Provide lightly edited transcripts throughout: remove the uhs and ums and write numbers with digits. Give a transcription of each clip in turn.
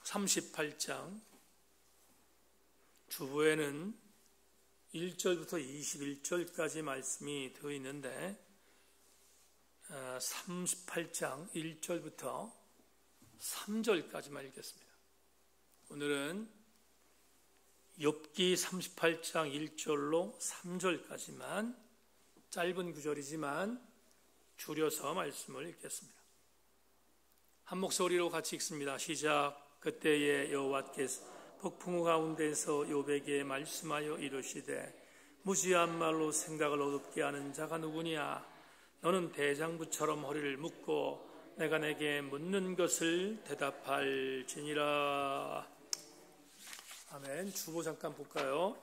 38장 주보에는 1절부터 21절까지 말씀이 되어 있는데 38장 1절부터 3절까지만 읽겠습니다. 오늘은 욥기 38장 1절로 3절까지만 짧은 구절이지만 줄여서 말씀을 읽겠습니다. 한 목소리로 같이 읽습니다. 시작. 그때에 여호와께서 폭풍우 가운데서 욥에게 말씀하여 이르시되 무지한 말로 생각을 어둡게 하는 자가 누구냐? 너는 대장부처럼 허리를 묶고 내가 내게 묻는 것을 대답할지니라. 아멘. 주보 잠깐 볼까요?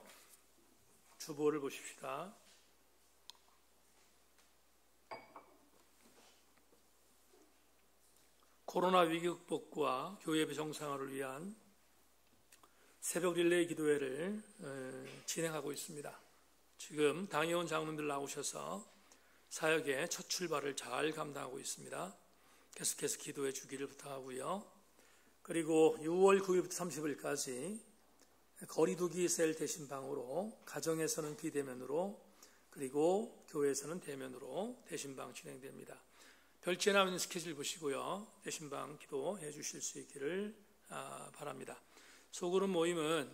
주보를 보십시다. 코로나 위기 극복과 교회 정상화를 위한 새벽 릴레이 기도회를 진행하고 있습니다. 지금 당회원 장로님들 나오셔서 사역의 첫 출발을 잘 감당하고 있습니다. 계속해서 기도해 주기를 부탁하고요. 그리고 6월 9일부터 30일까지 거리두기 셀 대신방으로, 가정에서는 비대면으로, 그리고 교회에서는 대면으로 대신방 진행됩니다. 별지에 나오는 스케줄 보시고요. 대신방 기도해 주실 수 있기를 바랍니다. 소그룹 모임은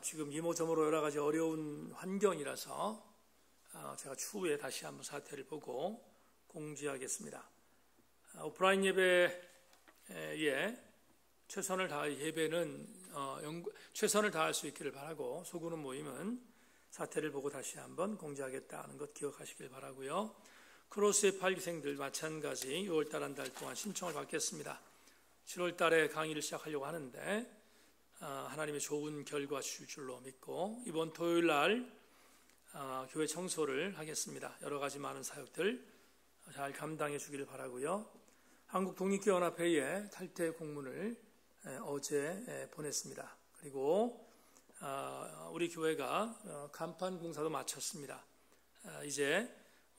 지금 이모저모로 여러 가지 어려운 환경이라서 제가 추후에 다시 한번 사태를 보고 공지하겠습니다. 오프라인 예배에 최선을 다할 예배는 최선을 다할 수 있기를 바라고, 소그룹 모임은 사태를 보고 다시 한번 공지하겠다는 것 기억하시길 바라고요. 크로스의 8기생들 마찬가지 6월달 한 달 동안 신청을 받겠습니다. 7월달에 강의를 시작하려고 하는데 하나님의 좋은 결과 주실 줄로 믿고, 이번 토요일날 교회 청소를 하겠습니다. 여러 가지 많은 사역들 잘 감당해 주기를 바라고요. 한국독립교연합회에 탈퇴 공문을 어제 보냈습니다. 그리고 우리 교회가 간판 공사도 마쳤습니다. 이제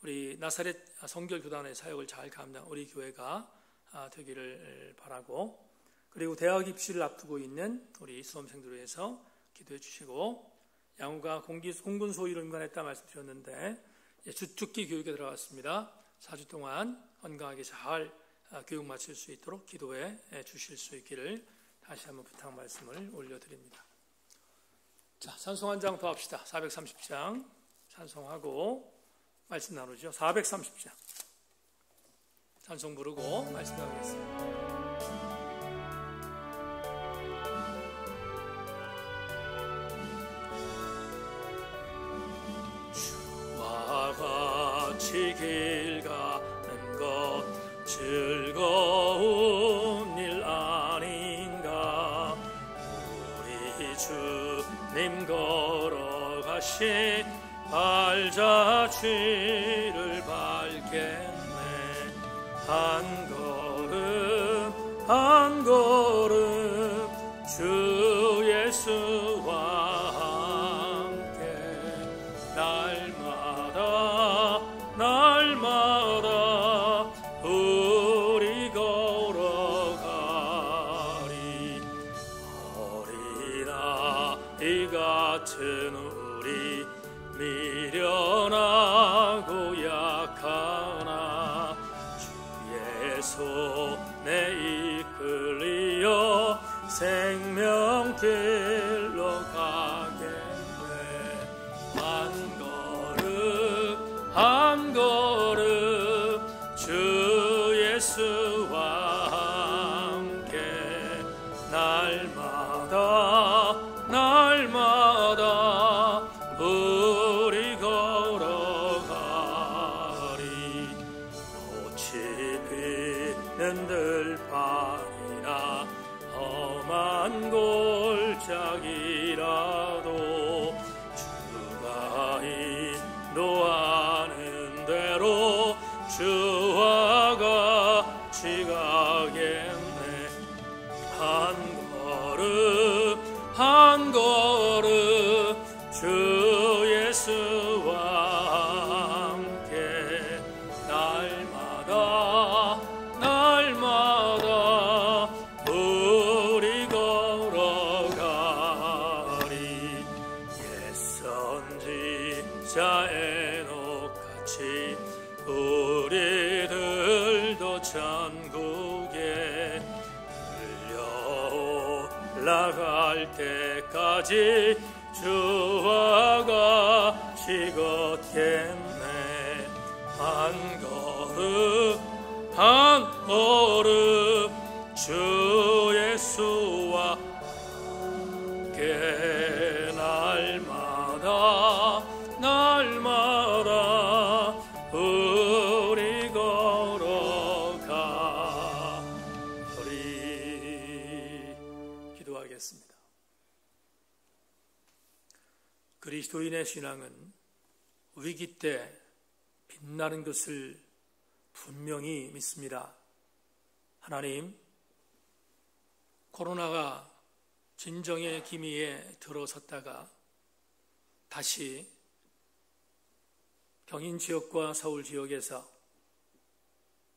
우리 나사렛 성결교단의 사역을 잘 감당, 우리 교회가 되기를 바라고, 그리고 대학 입시를 앞두고 있는 우리 수험생들을 위해서 기도해 주시고, 양우가 공군 소위로 임관했다 말씀드렸는데 주특기 교육에 들어갔습니다. 4주 동안 건강하게 잘 교육 마칠 수 있도록 기도해 주실 수 있기를 다시 한번 부탁 말씀을 올려드립니다. 자, 찬송 한 장 더 합시다. 430장 찬송하고 말씀 나누죠. 430장 찬송 부르고 말씀 나누겠습니다. 주와 같이 길 가는 것 즐거운 일 아닌가? 우리 주님 걸어가신 발자취를 밟겠네. 한 걸음 한 걸음 주 예수와 함께 날마다 날마다 우리 걸어가리. 어린아이 같은 우리 미련하고 약하나 주의 손에 이끌리어 생명길로 가겠네. 한 걸음 한 걸음 주 예수와 함께 날마다 날마다 우리 걸어가리. 꽃이 피는 들판이나 험한 골짜기라도 주가 인도하는 대로 주와 같이 가겠네. 한 걸음 한 걸음 주 예수와 함께 날마다 날마다 올라갈 때까지 주와 같이 걷겠네. 한 걸음 한 걸음 주 예수와 함께 날마다 우리 걸어가리. 기도하겠습니다. 그리스도인의 신앙은 위기 때 빛나는 것을 분명히 믿습니다. 하나님, 코로나가 진정의 기미에 들어섰다가 다시 경인 지역과 서울 지역에서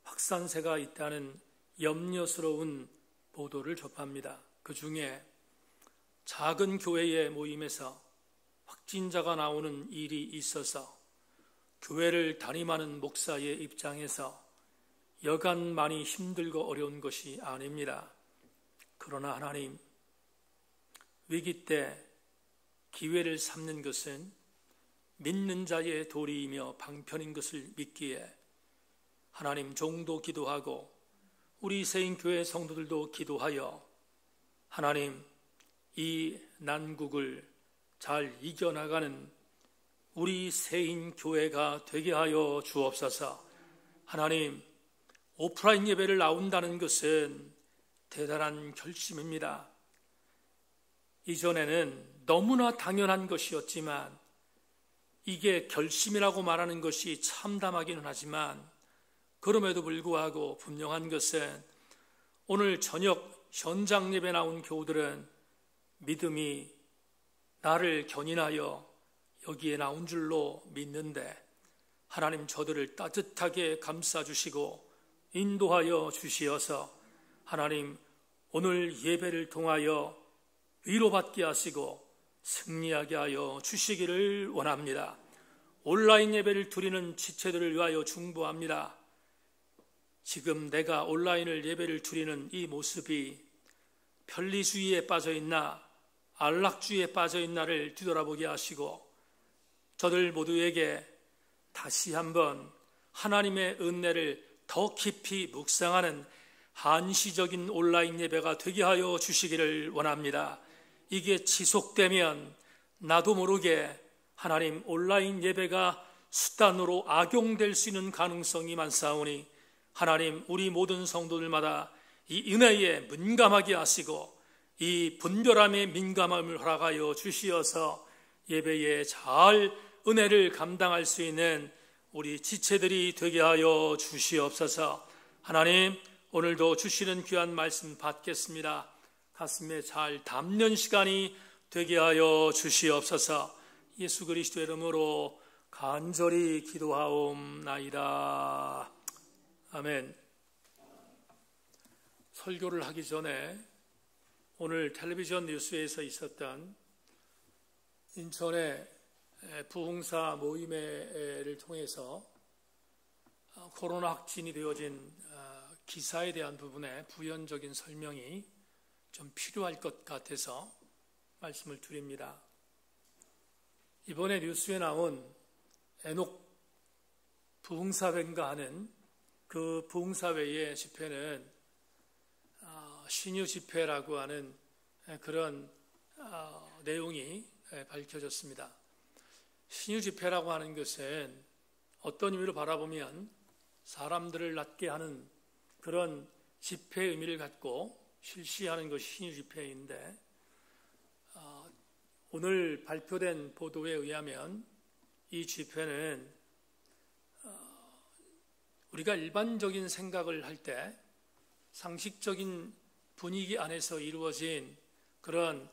확산세가 있다는 염려스러운 보도를 접합니다. 그 중에 작은 교회의 모임에서 확진자가 나오는 일이 있어서 교회를 담임하는 목사의 입장에서 여간 많이 힘들고 어려운 것이 아닙니다. 그러나 하나님, 위기 때 기회를 삼는 것은 믿는 자의 도리이며 방편인 것을 믿기에 하나님, 종도 기도하고 우리 세인교회 성도들도 기도하여 하나님, 이 난국을 잘 이겨나가는 우리 세인교회가 되게 하여 주옵소서. 하나님, 오프라인 예배를 나온다는 것은 대단한 결심입니다. 이전에는 너무나 당연한 것이었지만 이게 결심이라고 말하는 것이 참담하기는 하지만 그럼에도 불구하고 분명한 것은 오늘 저녁 현장 예배 나온 교우들은 믿음이 나를 견인하여 여기에 나온 줄로 믿는데 하나님, 저들을 따뜻하게 감싸주시고 인도하여 주시어서 하나님, 오늘 예배를 통하여 위로받게 하시고 승리하게 하여 주시기를 원합니다. 온라인 예배를 드리는 지체들을 위하여 중보합니다. 지금 내가 온라인을 예배를 드리는 이 모습이 편리주의에 빠져있나 안락주의에 빠져있나를 뒤돌아보게 하시고 저들 모두에게 다시 한번 하나님의 은혜를 더 깊이 묵상하는 한시적인 온라인 예배가 되게 하여 주시기를 원합니다. 이게 지속되면 나도 모르게 하나님, 온라인 예배가 수단으로 악용될 수 있는 가능성이 많사오니 하나님, 우리 모든 성도들마다 이 은혜에 민감하게 하시고 이 분별함에 민감함을 허락하여 주시어서 예배에 잘 은혜를 감당할 수 있는 우리 지체들이 되게 하여 주시옵소서. 하나님, 오늘도 주시는 귀한 말씀 받겠습니다. 가슴에 잘 담는 시간이 되게 하여 주시옵소서. 예수 그리스도의 이름으로 간절히 기도하옵나이다. 아멘. 설교를 하기 전에 오늘 텔레비전 뉴스에서 있었던 인천의 부흥사 모임회를 통해서 코로나 확진이 되어진 기사에 대한 부분에 부연적인 설명이 좀 필요할 것 같아서 말씀을 드립니다. 이번에 뉴스에 나온 에녹 부흥사회인가 하는 그 부흥사회의 집회는 신유 집회라고 하는 그런 내용이 밝혀졌습니다. 신유 집회라고 하는 것은 어떤 의미로 바라보면 사람들을 낫게 하는 그런 집회 의미를 갖고 실시하는 것이 신유 집회인데 오늘 발표된 보도에 의하면 이 집회는 우리가 일반적인 생각을 할 때 상식적인 분위기 안에서 이루어진 그런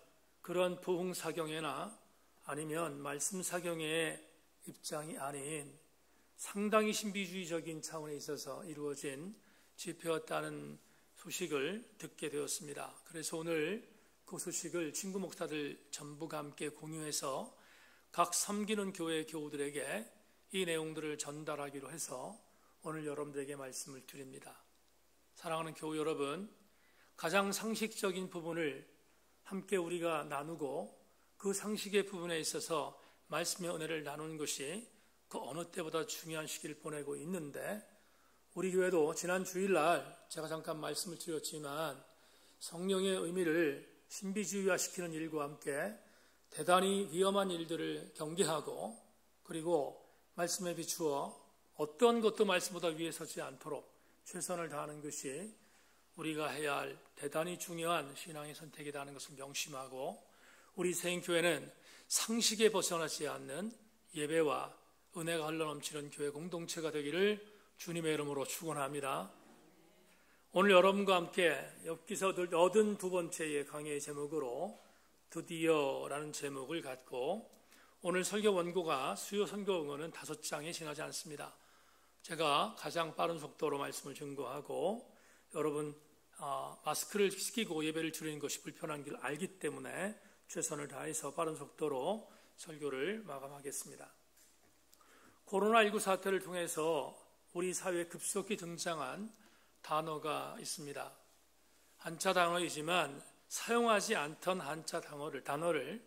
부흥사경회나 아니면 말씀사경회의 입장이 아닌 상당히 신비주의적인 차원에 있어서 이루어진 집회였다는 소식을 듣게 되었습니다. 그래서 오늘 그 소식을 친구 목사들 전부가 함께 공유해서 각 섬기는 교회 교우들에게 이 내용들을 전달하기로 해서 오늘 여러분들에게 말씀을 드립니다. 사랑하는 교우 여러분, 가장 상식적인 부분을 함께 우리가 나누고 그 상식의 부분에 있어서 말씀의 은혜를 나누는 것이 그 어느 때보다 중요한 시기를 보내고 있는데, 우리 교회도 지난 주일날 제가 잠깐 말씀을 드렸지만 성령의 의미를 신비주의화시키는 일과 함께 대단히 위험한 일들을 경계하고, 그리고 말씀에 비추어 어떤 것도 말씀보다 위에 서지 않도록 최선을 다하는 것이 우리가 해야 할 대단히 중요한 신앙의 선택이라는 것을 명심하고, 우리 세인교회는 상식에 벗어나지 않는 예배와 은혜가 흘러넘치는 교회 공동체가 되기를 주님의 이름으로 축원합니다. 오늘 여러분과 함께 엽기서 82번째의 강의의 제목으로 드디어라는 제목을 갖고, 오늘 설교 원고가 수요 선교 응원은 5장에 지나지 않습니다. 제가 가장 빠른 속도로 말씀을 증거하고, 여러분 마스크를 쓰고 예배를 드리는 것이 불편한 길 알기 때문에 최선을 다해서 빠른 속도로 설교를 마감하겠습니다. 코로나19 사태를 통해서 우리 사회에 급속히 등장한 단어가 있습니다. 한자 단어이지만 사용하지 않던 한자 단어를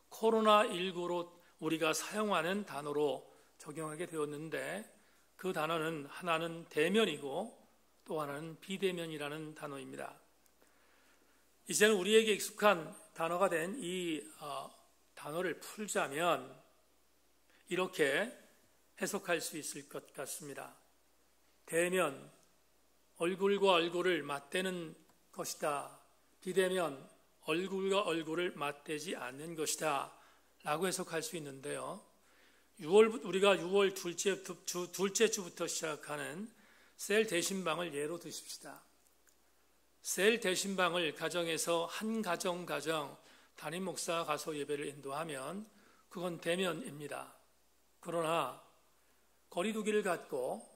코로나19로 우리가 사용하는 단어로 적용하게 되었는데, 그 단어는 하나는 대면이고 또 하나는 비대면이라는 단어입니다. 이제는 우리에게 익숙한 단어가 된 이 단어를 풀자면 이렇게 해석할 수 있을 것 같습니다. 대면, 얼굴과 얼굴을 맞대는 것이다. 비대면, 얼굴과 얼굴을 맞대지 않는 것이다 라고 해석할 수 있는데요. 우리가 6월 둘째 주부터 시작하는 셀 대신방을 예로 드십시다. 셀 대신방을 가정에서 한 가정 담임 목사가 가서 예배를 인도하면 그건 대면입니다. 그러나 거리두기를 갖고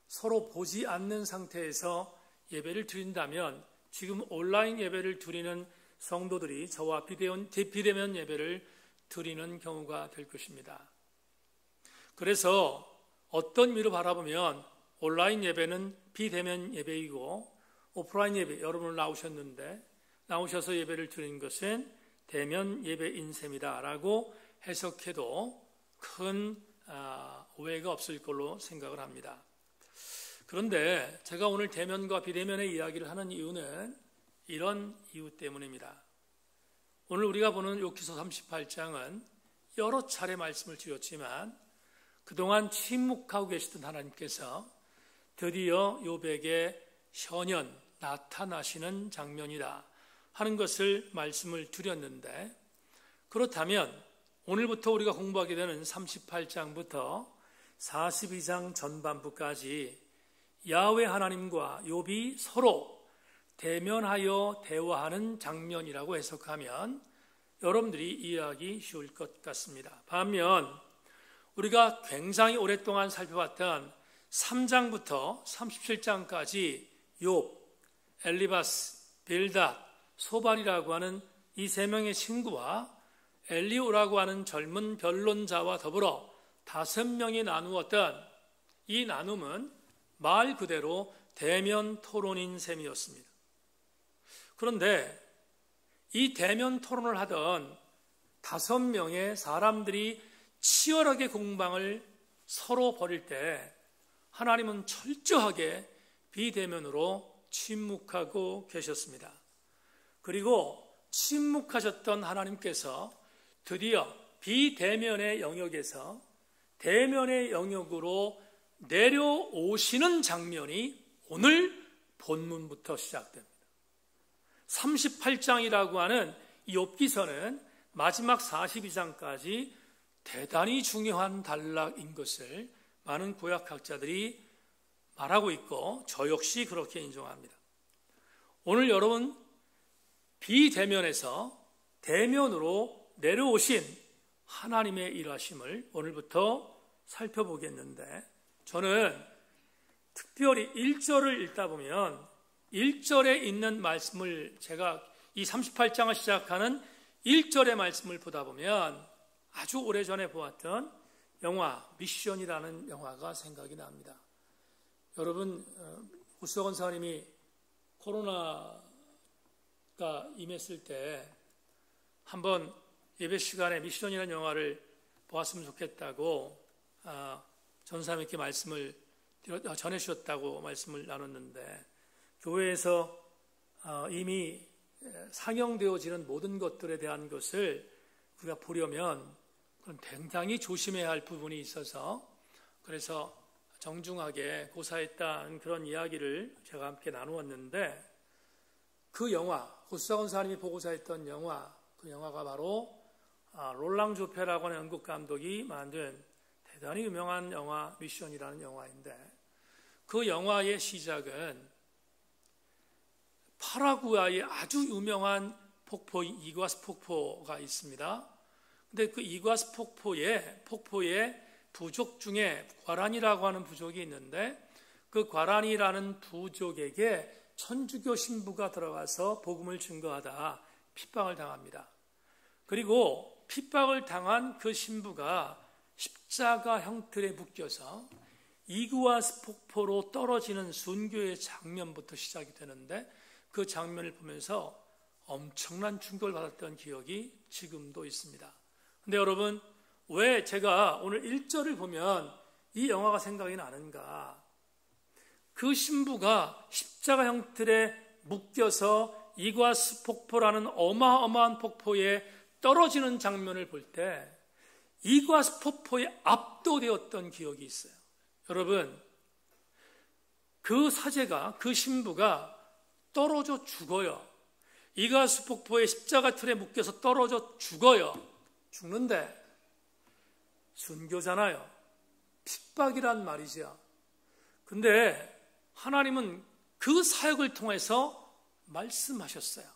서로 보지 않는 상태에서 예배를 드린다면 지금 온라인 예배를 드리는 성도들이 저와 비대면 예배를 드리는 경우가 될 것입니다. 그래서 어떤 의미로 바라보면 온라인 예배는 비대면 예배이고, 오프라인 예배, 여러분 나오셔서 예배를 드리는 것은 대면 예배인 셈이다 라고 해석해도 큰 오해가 없을 걸로 생각을 합니다. 그런데 제가 오늘 대면과 비대면의 이야기를 하는 이유는 이런 이유 때문입니다. 오늘 우리가 보는 욥기서 38장은 여러 차례 말씀을 드렸지만 그동안 침묵하고 계시던 하나님께서 드디어 욥에게 현현 나타나시는 장면이다 하는 것을 말씀을 드렸는데, 그렇다면 오늘부터 우리가 공부하게 되는 38장부터 42장 전반부까지 야훼 하나님과 욥이 서로 대면하여 대화하는 장면이라고 해석하면 여러분들이 이해하기 쉬울 것 같습니다. 반면 우리가 굉장히 오랫동안 살펴봤던 3장부터 37장까지 욥, 엘리바스, 빌닷, 소발이라고 하는 이 3명의 친구와 엘리후라고 하는 젊은 변론자와 더불어 5명이 나누었던 이 나눔은 말 그대로 대면 토론인 셈이었습니다. 그런데 이 대면 토론을 하던 5명의 사람들이 치열하게 공방을 서로 벌일 때 하나님은 철저하게 비대면으로 침묵하고 계셨습니다. 그리고 침묵하셨던 하나님께서 드디어 비대면의 영역에서 대면의 영역으로 내려오시는 장면이 오늘 본문부터 시작됩니다. 38장이라고 하는 이 욥기서는 마지막 42장까지 대단히 중요한 단락인 것을 많은 구약학자들이 말하고 있고 저 역시 그렇게 인정합니다. 오늘 여러분 비대면에서 대면으로 내려오신 하나님의 일하심을 오늘부터 살펴보겠는데, 저는 특별히 1절을 읽다 보면 1절에 있는 말씀을 제가 이 38장을 시작하는 1절의 말씀을 보다 보면 아주 오래전에 보았던 영화 미션이라는 영화가 생각이 납니다. 여러분 오수호 권사님이 코로나가 임했을 때 한번 예배 시간에 미션이라는 영화를 보았으면 좋겠다고 전사님께 말씀을 전해주셨다고 말씀을 나눴는데, 교회에서 이미 상영되어지는 모든 것들에 대한 것을 우리가 보려면 그건 굉장히 조심해야 할 부분이 있어서, 그래서 정중하게 고사했다는 그런 이야기를 제가 함께 나누었는데, 그 영화, 고수자 권사님이 보고자 했던 영화, 그 영화가 바로 롤랑 조페라고 하는 영국 감독이 만든 대단히 유명한 영화 미션이라는 영화인데, 그 영화의 시작은 파라구아의 아주 유명한 폭포, 이과스 폭포가 있습니다. 근데 그 이과스 폭포의 부족 중에 과란이라고 하는 부족이 있는데, 그 과란이라는 부족에게 천주교 신부가 들어가서 복음을 증거하다 핍박을 당합니다. 그리고 핍박을 당한 그 신부가 십자가 형틀에 묶여서 이구아스 폭포로 떨어지는 순교의 장면부터 시작이 되는데, 그 장면을 보면서 엄청난 충격을 받았던 기억이 지금도 있습니다. 근데 여러분, 왜 제가 오늘 1절을 보면 이 영화가 생각이 나는가? 그 신부가 십자가 형틀에 묶여서 이과스 폭포라는 어마어마한 폭포에 떨어지는 장면을 볼 때 이과스 폭포에 압도되었던 기억이 있어요. 여러분, 그 사제가, 그 신부가 떨어져 죽어요. 이과스 폭포의 십자가 틀에 묶여서 떨어져 죽어요. 죽는데 순교잖아요. 핍박이란 말이죠. 근데 하나님은 그 사역을 통해서 말씀하셨어요.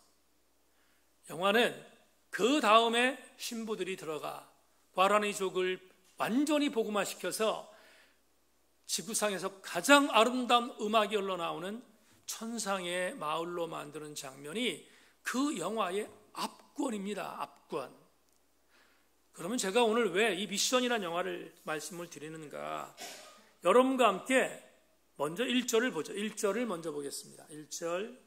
영화는 그 다음에 신부들이 들어가 과란이족을 완전히 복음화시켜서 지구상에서 가장 아름다운 음악이 흘러나오는 천상의 마을로 만드는 장면이 그 영화의 압권입니다. 압권. 그러면 제가 오늘 왜 이 미션이라는 영화를 말씀을 드리는가? 여러분과 함께 먼저 1절을 보죠. 1절을 먼저 보겠습니다. 1절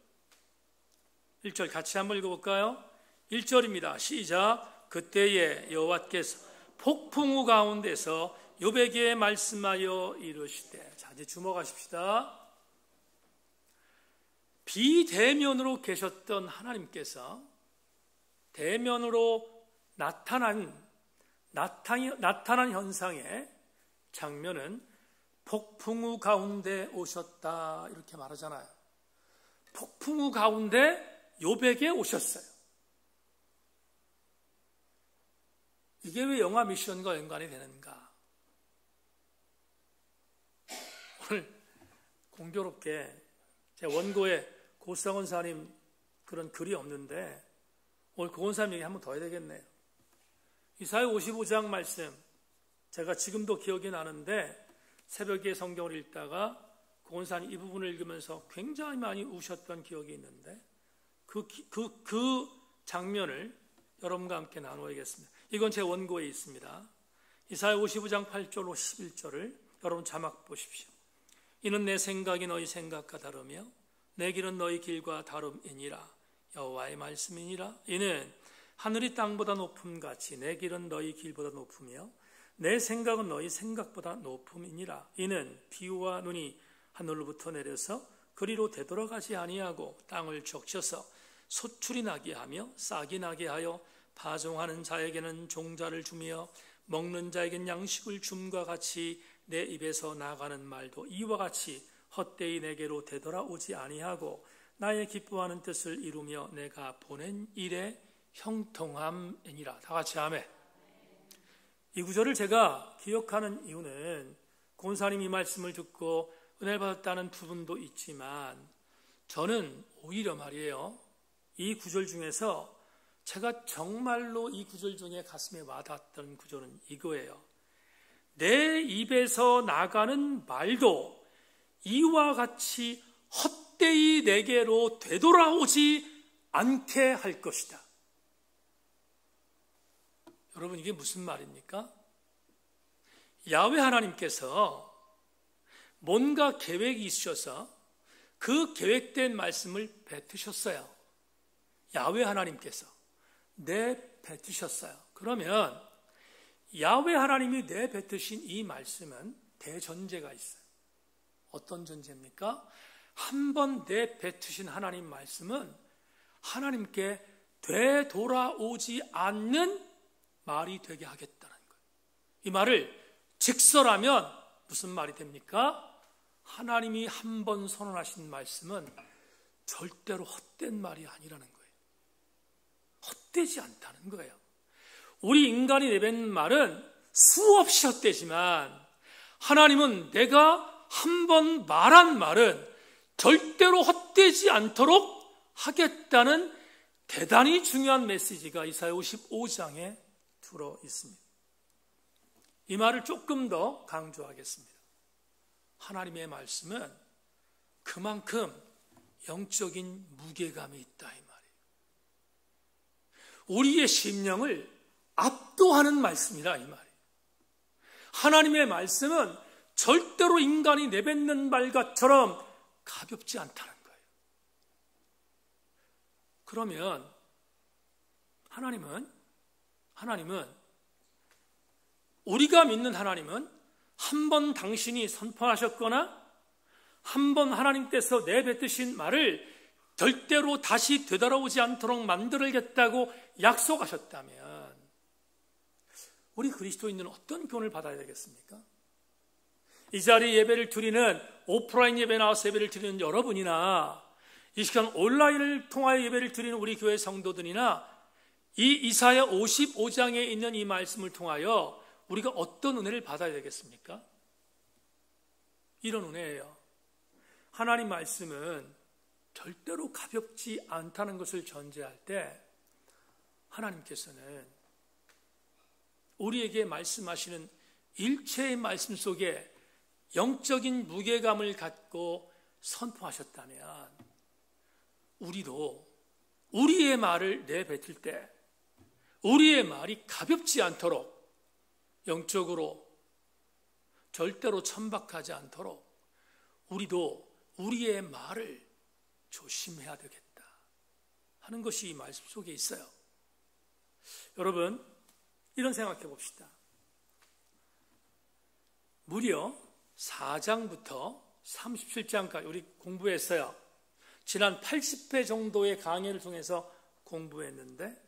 같이 한번 읽어볼까요? 1절입니다. 시작. 그때에 여호와께서 폭풍우 가운데서 욥에게 말씀하여 이르시되. 자, 이제 주목하십시다. 비대면으로 계셨던 하나님께서 대면으로 나타난 현상의 장면은 폭풍우 가운데 오셨다 이렇게 말하잖아요. 폭풍우 가운데 욥에게 오셨어요. 이게 왜 영화 미션과 연관이 되는가? 오늘 공교롭게 제 원고에 고수자 권사님 그런 글이 없는데 오늘 고 권사님 얘기 한번 더 해야 되겠네요. 이사야 55장 말씀, 제가 지금도 기억이 나는데 새벽에 성경을 읽다가 고 권사님 이 부분을 읽으면서 굉장히 많이 우셨던 기억이 있는데 그 장면을 여러분과 함께 나누어야겠습니다. 이건 제 원고에 있습니다. 이사야 55장 8절로 11절을 여러분 자막 보십시오. 이는 내 생각이 너희 생각과 다르며 내 길은 너희 길과 다름이니라. 여호와의 말씀이니라. 이는 하늘이 땅보다 높음같이 내 길은 너희 길보다 높으며 내 생각은 너희 생각보다 높음이니라. 이는 비와 눈이 하늘로부터 내려서 그리로 되돌아가지 아니하고 땅을 적셔서 소출이 나게 하며 싹이 나게 하여 파종하는 자에게는 종자를 주며 먹는 자에게는 양식을 줌과 같이 내 입에서 나가는 말도 이와 같이 헛되이 내게로 되돌아오지 아니하고 나의 기뻐하는 뜻을 이루며 내가 보낸 일에 형통함이니라. 다 같이 아멘. 이 구절을 제가 기억하는 이유는 권사님 이 말씀을 듣고 은혜를 받았다는 부분도 있지만 저는 오히려 말이에요, 이 구절 중에서 제가 정말로 이 구절 중에 가슴에 와닿았던 구절은 이거예요. 내 입에서 나가는 말도 이와 같이 헛되이 내게로 되돌아오지 않게 할 것이다. 여러분, 이게 무슨 말입니까? 야훼 하나님께서 뭔가 계획이 있으셔서 그 계획된 말씀을 뱉으셨어요. 야훼 하나님께서 내뱉으셨어요. 그러면 야훼 하나님이 내뱉으신 이 말씀은 대전제가 있어요. 어떤 전제입니까? 한 번 내뱉으신 하나님 말씀은 하나님께 되돌아오지 않는 말이 되게 하겠다는 거예요. 이 말을 직설하면 무슨 말이 됩니까? 하나님이 한 번 선언하신 말씀은 절대로 헛된 말이 아니라는 거예요. 헛되지 않다는 거예요. 우리 인간이 내뱉는 말은 수없이 헛되지만 하나님은 내가 한 번 말한 말은 절대로 헛되지 않도록 하겠다는 대단히 중요한 메시지가 이사야 55장에 들어 있습니다. 이 말을 조금 더 강조하겠습니다. 하나님의 말씀은 그만큼 영적인 무게감이 있다 이 말이에요. 우리의 심령을 압도하는 말씀이다 이 말이에요. 하나님의 말씀은 절대로 인간이 내뱉는 말처럼 가볍지 않다는 거예요. 그러면 하나님은 우리가 믿는 하나님은 한 번 당신이 선포하셨거나 한 번 하나님께서 내뱉으신 말을 절대로 다시 되돌아오지 않도록 만들겠다고 약속하셨다면 우리 그리스도인들은 어떤 교훈을 받아야 되겠습니까? 이 자리에 예배를 드리는 오프라인 예배 나와서 예배를 드리는 여러분이나 이 시간 온라인을 통하여 예배를 드리는 우리 교회 성도들이나 이 이사야 55장에 있는 이 말씀을 통하여 우리가 어떤 은혜를 받아야 되겠습니까? 이런 은혜예요. 하나님 말씀은 절대로 가볍지 않다는 것을 전제할 때 하나님께서는 우리에게 말씀하시는 일체의 말씀 속에 영적인 무게감을 갖고 선포하셨다면 우리도 우리의 말을 내뱉을 때 우리의 말이 가볍지 않도록 영적으로 절대로 천박하지 않도록 우리도 우리의 말을 조심해야 되겠다 하는 것이 이 말씀 속에 있어요. 여러분 이런 생각해 봅시다. 무려 4장부터 37장까지 우리 공부했어요. 지난 80회 정도의 강의를 통해서 공부했는데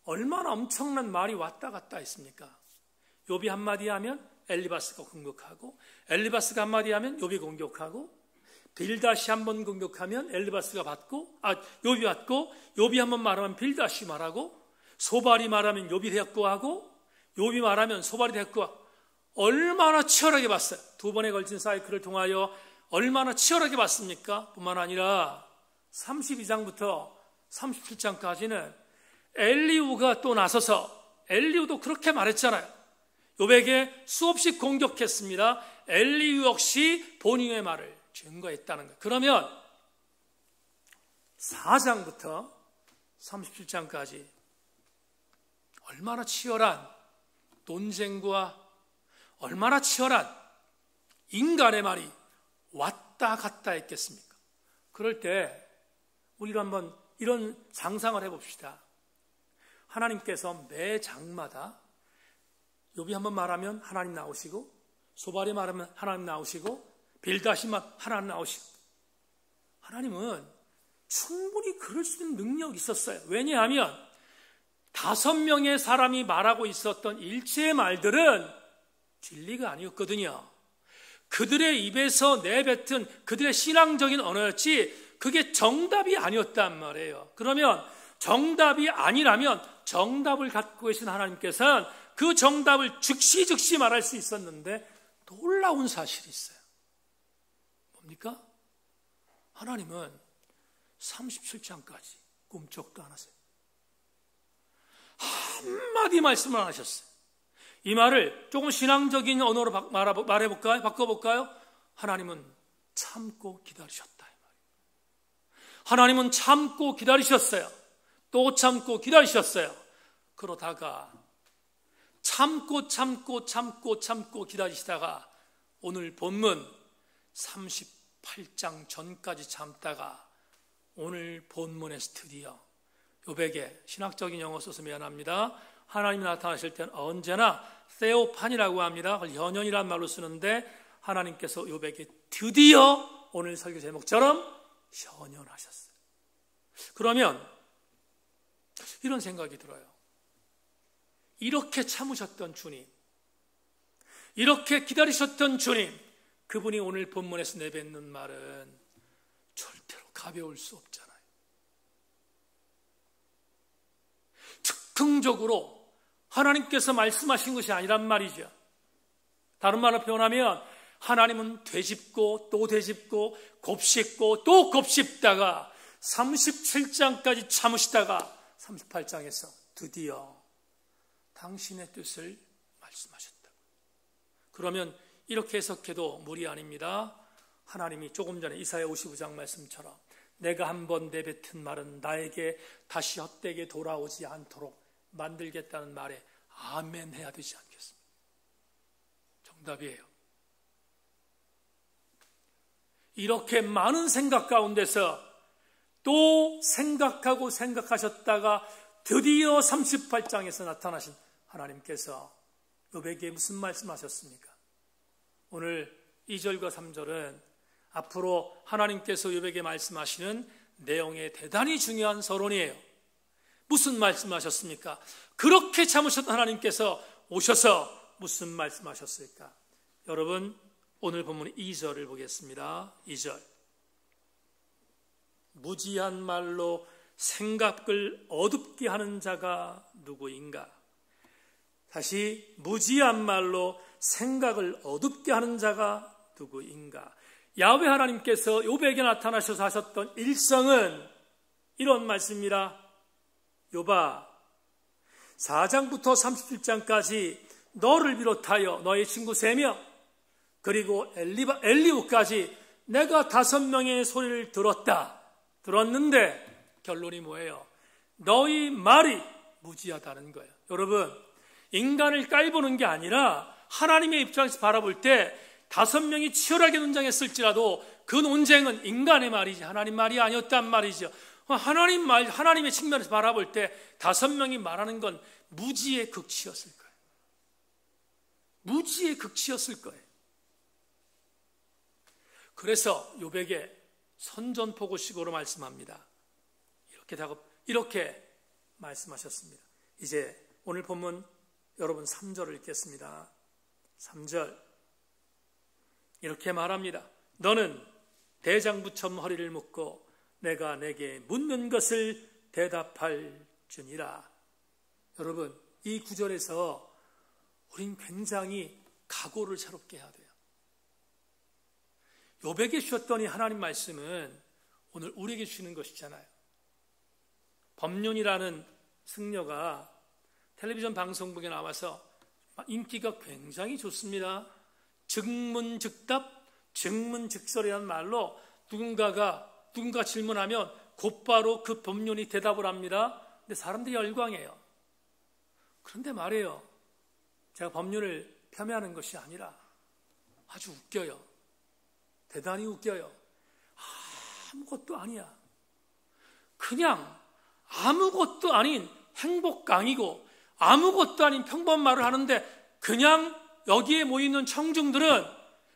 얼마나 엄청난 말이 왔다 갔다 했습니까? 욥이 한마디 하면 엘리바스가 공격하고 엘리바스가 한마디 하면 욥이 공격하고 빌다시 한번 공격하면 엘리바스가 받고 욥이 받고 욥이 한번 말하면 빌다시 말하고 소발이 말하면 욥이 대꾸하고 욥이 말하면 소발이 대꾸하고 얼마나 치열하게 봤어요. 두 번에 걸친 사이클을 통하여 얼마나 치열하게 봤습니까? 뿐만 아니라 32장부터 37장까지는 엘리후가 또 나서서 엘리후도 그렇게 말했잖아요. 욥에게 수없이 공격했습니다. 엘리후 역시 본인의 말을 증거했다는 거예요. 그러면 4장부터 37장까지 얼마나 치열한 논쟁과 얼마나 치열한 인간의 말이 왔다 갔다 했겠습니까? 그럴 때 우리가 한번 이런 상상을 해봅시다. 하나님께서 매 장마다 욥이 한번 말하면 하나님 나오시고 소발이 말하면 하나님 나오시고 빌다시만 하나님 나오시고 하나님은 충분히 그럴 수 있는 능력이 있었어요. 왜냐하면 5명의 사람이 말하고 있었던 일체의 말들은 진리가 아니었거든요. 그들의 입에서 내뱉은 그들의 신앙적인 언어였지 그게 정답이 아니었단 말이에요. 그러면 정답이 아니라면 정답을 갖고 계신 하나님께서는 그 정답을 즉시 말할 수 있었는데 놀라운 사실이 있어요. 뭡니까? 하나님은 37장까지 꿈쩍도 안 하세요. 한마디 말씀을 안 하셨어요. 이 말을 조금 신앙적인 언어로 말해볼까요? 바꿔볼까요? 하나님은 참고 기다리셨다. 이 말이에요. 하나님은 참고 기다리셨어요. 또 참고 기다리셨어요. 그러다가 참고 기다리시다가 오늘 본문 38장 전까지 참다가 오늘 본문에서 드디어 욥에게 신학적인 용어 써서 미안합니다. 하나님이 나타나실 때는 언제나 세오판이라고 합니다. 그걸 현현이라는 말로 쓰는데 하나님께서 욥에게 드디어 오늘 설교 제목처럼 현현하셨어요. 그러면 이런 생각이 들어요. 이렇게 참으셨던 주님, 이렇게 기다리셨던 주님, 그분이 오늘 본문에서 내뱉는 말은 절대로 가벼울 수 없잖아요. 즉흥적으로 하나님께서 말씀하신 것이 아니란 말이죠. 다른 말로 표현하면 하나님은 되짚고 또 되짚고 곱씹고 또 곱씹다가 37장까지 참으시다가 38장에서 드디어 당신의 뜻을 말씀하셨다. 그러면 이렇게 해석해도 무리 아닙니다. 하나님이 조금 전에 이사야 55장 말씀처럼 내가 한번 내뱉은 말은 나에게 다시 헛되게 돌아오지 않도록 만들겠다는 말에 아멘 해야 되지 않겠습니까? 정답이에요. 이렇게 많은 생각 가운데서 또 생각하고 생각하셨다가 드디어 38장에서 나타나신 하나님께서 욥에게 무슨 말씀하셨습니까? 오늘 2절과 3절은 앞으로 하나님께서 욥에게 말씀하시는 내용의 대단히 중요한 서론이에요. 무슨 말씀하셨습니까? 그렇게 참으셨던 하나님께서 오셔서 무슨 말씀하셨을까? 여러분, 오늘 본문 2절을 보겠습니다. 2절. 무지한 말로 생각을 어둡게 하는 자가 누구인가? 다시 무지한 말로 생각을 어둡게 하는 자가 누구인가? 야훼 하나님께서 욥에게 나타나셔서 하셨던 일성은 이런 말씀입니다. 욥아, 4장부터 37장까지 너를 비롯하여 너의 친구 3명 그리고 엘리후까지 내가 5명의 소리를 들었는데 결론이 뭐예요? 너희 말이 무지하다는 거예요. 여러분, 인간을 깔보는 게 아니라 하나님의 입장에서 바라볼 때 5명이 치열하게 논쟁했을지라도 그 논쟁은 인간의 말이지 하나님 말이 아니었단 말이죠. 하나님의 측면에서 바라볼 때 5명이 말하는 건 무지의 극치였을 거예요. 무지의 극치였을 거예요. 그래서 욥에게 선전포고식으로 말씀합니다. 이렇게 말씀하셨습니다. 이제 오늘 본문 여러분 3절을 읽겠습니다. 3절 이렇게 말합니다. 너는 대장부처럼 허리를 묶고 내가 내게 묻는 것을 대답할지니라. 여러분, 이 구절에서 우린 굉장히 각오를 새롭게 해야 돼요. 욥에게 주셨더니 하나님 말씀은 오늘 우리에게 주시는 것이잖아요. 법륜이라는 승려가 텔레비전 방송국에 나와서 인기가 굉장히 좋습니다. 즉문즉답, 즉문즉설이라는 말로 누군가 질문하면 곧바로 그 법륜이 대답을 합니다. 근데 사람들이 열광해요. 그런데 말이에요. 제가 법륜을 폄훼하는 것이 아니라 아주 웃겨요. 대단히 웃겨요. 아무것도 아니야. 그냥 아무것도 아닌 행복 강의고 아무것도 아닌 평범한 말을 하는데 그냥 여기에 모이는 청중들은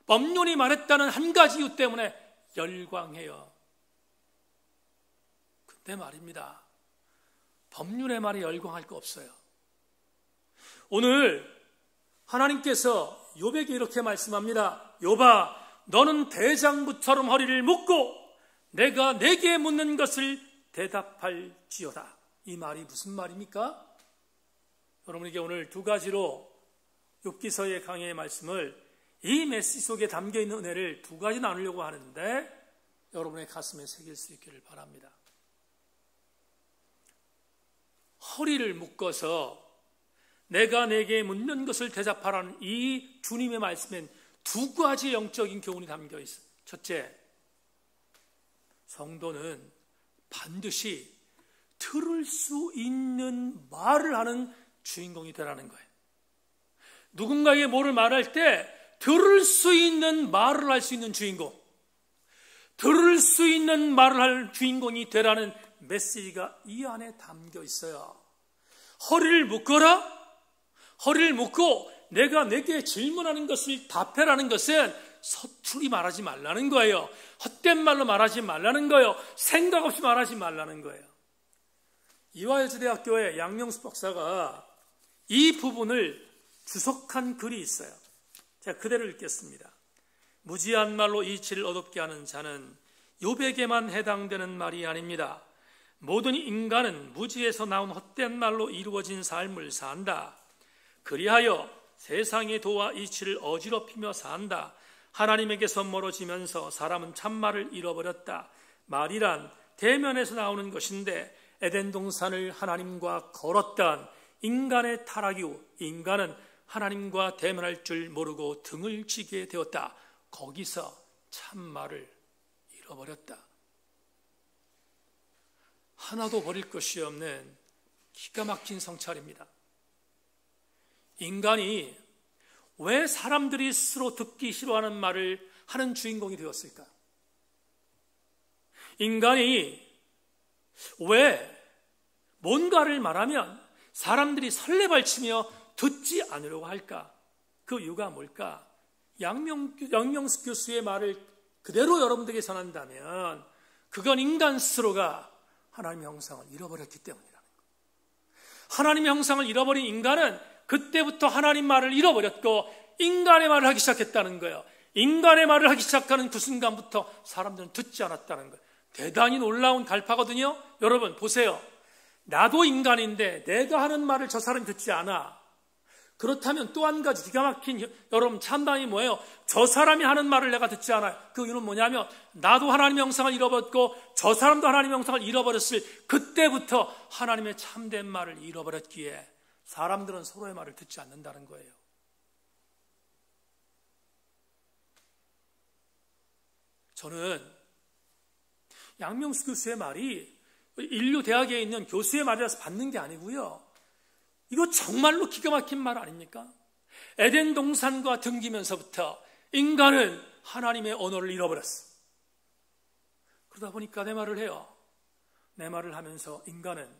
법륜이 말했다는 한 가지 이유 때문에 열광해요. 근데 말입니다. 법륜의 말에 열광할 거 없어요. 오늘 하나님께서 욥에게 이렇게 말씀합니다. 욥아, 너는 대장부처럼 허리를 묶고 내가 내게 묻는 것을 대답할지어다. 이 말이 무슨 말입니까? 여러분에게 오늘 두 가지로 욥기서의 강해의 말씀을 이 메시지 속에 담겨있는 은혜를 두 가지 나누려고 하는데 여러분의 가슴에 새길 수 있기를 바랍니다. 허리를 묶어서 내가 내게 묻는 것을 대답하라는 이 주님의 말씀엔 두 가지 영적인 교훈이 담겨 있어요. 첫째, 성도는 반드시 들을 수 있는 말을 하는 주인공이 되라는 거예요. 누군가에게 뭐를 말할 때 들을 수 있는 말을 할 수 있는 주인공, 들을 수 있는 말을 할 주인공이 되라는 메시지가 이 안에 담겨 있어요. 허리를 묶어라. 허리를 묶고 내가 내게 질문하는 것을 답해라는 것은 서투리 말하지 말라는 거예요. 헛된 말로 말하지 말라는 거예요. 생각 없이 말하지 말라는 거예요. 이화여자대학교의 양명수 박사가 이 부분을 주석한 글이 있어요. 제가 그대로 읽겠습니다. 무지한 말로 이치를 어둡게 하는 자는 욥에게만 해당되는 말이 아닙니다. 모든 인간은 무지에서 나온 헛된 말로 이루어진 삶을 산다. 그리하여 세상의 도와 이치를 어지럽히며 산다. 하나님에게서 멀어지면서 사람은 참말을 잃어버렸다. 말이란 대면에서 나오는 것인데 에덴 동산을 하나님과 걸었던 인간의 타락 이후 인간은 하나님과 대면할 줄 모르고 등을 치게 되었다. 거기서 참말을 잃어버렸다. 하나도 버릴 것이 없는 기가 막힌 성찰입니다. 인간이 왜 사람들이 스스로 듣기 싫어하는 말을 하는 주인공이 되었을까? 인간이 왜 뭔가를 말하면 사람들이 설레발치며 듣지 않으려고 할까? 그 이유가 뭘까? 양명수 교수의 말을 그대로 여러분들에게 전한다면 그건 인간 스스로가 하나님의 형상을 잃어버렸기 때문이라는 거예요. 하나님의 형상을 잃어버린 인간은 그때부터 하나님 말을 잃어버렸고 인간의 말을 하기 시작했다는 거예요. 인간의 말을 하기 시작하는 그 순간부터 사람들은 듣지 않았다는 거예요. 대단히 놀라운 갈파거든요. 여러분 보세요. 나도 인간인데 내가 하는 말을 저 사람이 듣지 않아. 그렇다면 또 한 가지 기가 막힌 여러분 참담이 뭐예요? 저 사람이 하는 말을 내가 듣지 않아요. 그 이유는 뭐냐면 나도 하나님의 형상을 잃어버렸고 저 사람도 하나님의 형상을 잃어버렸을 그때부터 하나님의 참된 말을 잃어버렸기에 사람들은 서로의 말을 듣지 않는다는 거예요. 저는 양명수 교수의 말이 인류 대학에 있는 교수의 말이라서 받는 게 아니고요. 이거 정말로 기가 막힌 말 아닙니까? 에덴 동산과 등기면서부터 인간은 하나님의 언어를 잃어버렸어. 그러다 보니까 내 말을 해요. 내 말을 하면서 인간은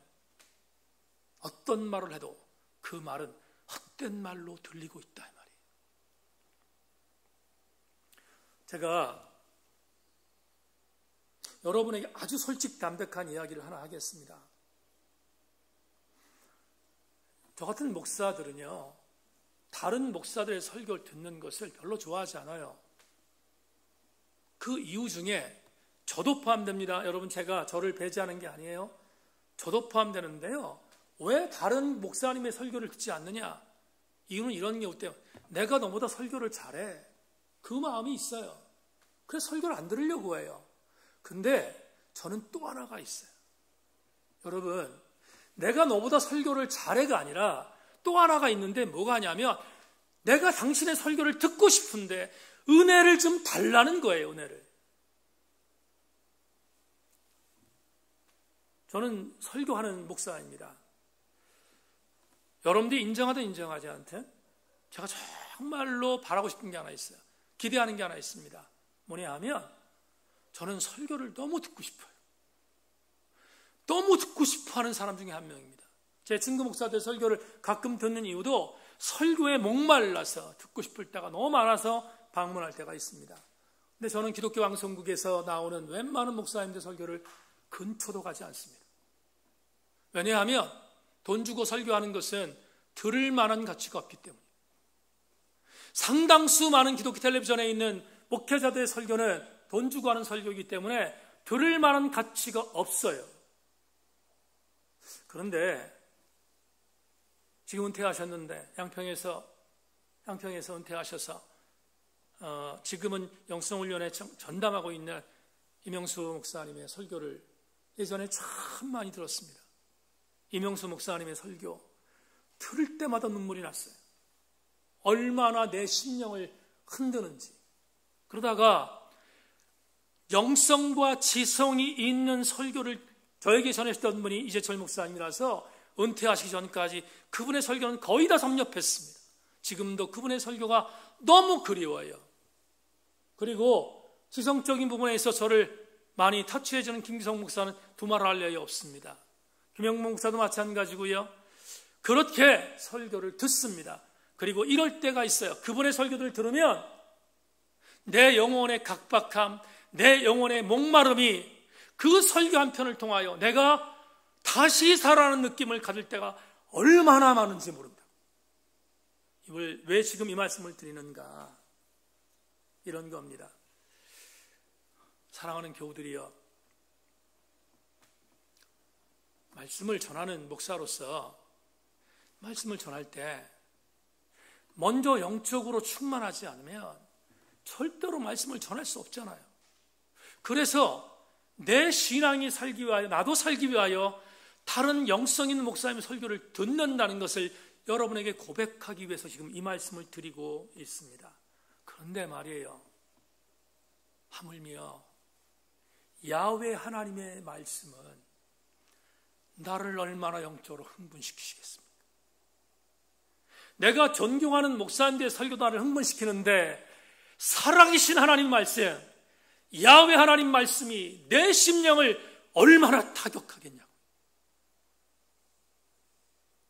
어떤 말을 해도 그 말은 헛된 말로 들리고 있다 이 말이에요. 제가 여러분에게 아주 솔직담백한 이야기를 하나 하겠습니다. 저 같은 목사들은요, 다른 목사들의 설교를 듣는 것을 별로 좋아하지 않아요. 그 이유 중에 저도 포함됩니다. 여러분, 제가 저를 배제하는 게 아니에요. 저도 포함되는데요. 왜 다른 목사님의 설교를 듣지 않느냐? 이유는 이런 경우 때문에 내가 너보다 설교를 잘해. 그 마음이 있어요. 그래서 설교를 안 들으려고 해요. 근데 저는 또 하나가 있어요. 여러분, 내가 너보다 설교를 잘해가 아니라 또 하나가 있는데 뭐가 하냐면 내가 당신의 설교를 듣고 싶은데 은혜를 좀 달라는 거예요. 은혜를. 저는 설교하는 목사입니다. 여러분들이 인정하든 인정하지 않든 제가 정말로 바라고 싶은 게 하나 있어요. 기대하는 게 하나 있습니다. 뭐냐 하면 저는 설교를 너무 듣고 싶어요. 너무 듣고 싶어하는 사람 중에 한 명입니다. 제 친구 목사들 설교를 가끔 듣는 이유도 설교에 목말라서 듣고 싶을 때가 너무 많아서 방문할 때가 있습니다. 근데 저는 기독교 방송국에서 나오는 웬만한 목사님들 설교를 근처도 가지 않습니다. 왜냐하면 돈 주고 설교하는 것은 들을 만한 가치가 없기 때문에. 상당수 많은 기독교 텔레비전에 있는 목회자들의 설교는 돈 주고 하는 설교이기 때문에 들을 만한 가치가 없어요. 그런데 지금 은퇴하셨는데 양평에서 은퇴하셔서 지금은 영성훈련에 전담하고 있는 이명수 목사님의 설교를 예전에 참 많이 들었습니다. 이명수 목사님의 설교 들을 때마다 눈물이 났어요. 얼마나 내 심령을 흔드는지. 그러다가 영성과 지성이 있는 설교를 저에게 전해주셨던 분이 이재철 목사님이라서 은퇴하시기 전까지 그분의 설교는 거의 다 섭렵했습니다. 지금도 그분의 설교가 너무 그리워요. 그리고 지성적인 부분에 있어서 저를 많이 터치해주는 김기성 목사는 두말할 나위 없습니다. 김영목 목사도 마찬가지고요. 그렇게 설교를 듣습니다. 그리고 이럴 때가 있어요. 그분의 설교들을 들으면 내 영혼의 각박함, 내 영혼의 목마름이 그 설교 한 편을 통하여 내가 다시 살아나는 느낌을 가질 때가 얼마나 많은지 모릅니다. 이걸 왜 지금 이 말씀을 드리는가? 이런 겁니다. 사랑하는 교우들이여, 말씀을 전하는 목사로서 말씀을 전할 때 먼저 영적으로 충만하지 않으면 절대로 말씀을 전할 수 없잖아요. 그래서 내 신앙이 살기 위하여, 나도 살기 위하여 다른 영성 있는 목사님의 설교를 듣는다는 것을 여러분에게 고백하기 위해서 지금 이 말씀을 드리고 있습니다. 그런데 말이에요, 하물며 야훼 하나님의 말씀은 나를 얼마나 영적으로 흥분시키시겠습니까? 내가 존경하는 목사님들의 설교도 나를 흥분시키는데 살아계신 하나님 말씀, 야훼 하나님 말씀이 내 심령을 얼마나 타격하겠냐고.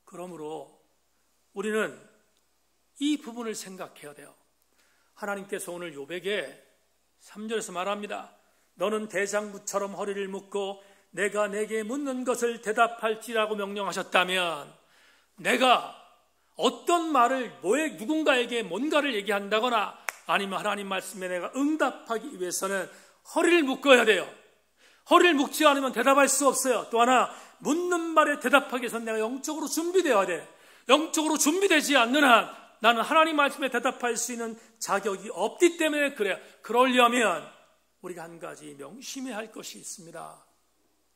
그러므로 우리는 이 부분을 생각해야 돼요. 하나님께서 오늘 욥에게 3절에서 말합니다. 너는 대장부처럼 허리를 묶고 내가 내게 묻는 것을 대답할지라고 명령하셨다면, 내가 어떤 말을 누군가에게 뭔가를 얘기한다거나 아니면 하나님 말씀에 내가 응답하기 위해서는 허리를 묶어야 돼요. 허리를 묶지 않으면 대답할 수 없어요. 또 하나, 묻는 말에 대답하기 위해서는 내가 영적으로 준비되어야 돼. 영적으로 준비되지 않는 한 나는 하나님 말씀에 대답할 수 있는 자격이 없기 때문에 그래요. 그러려면 우리가 한 가지 명심해야 할 것이 있습니다.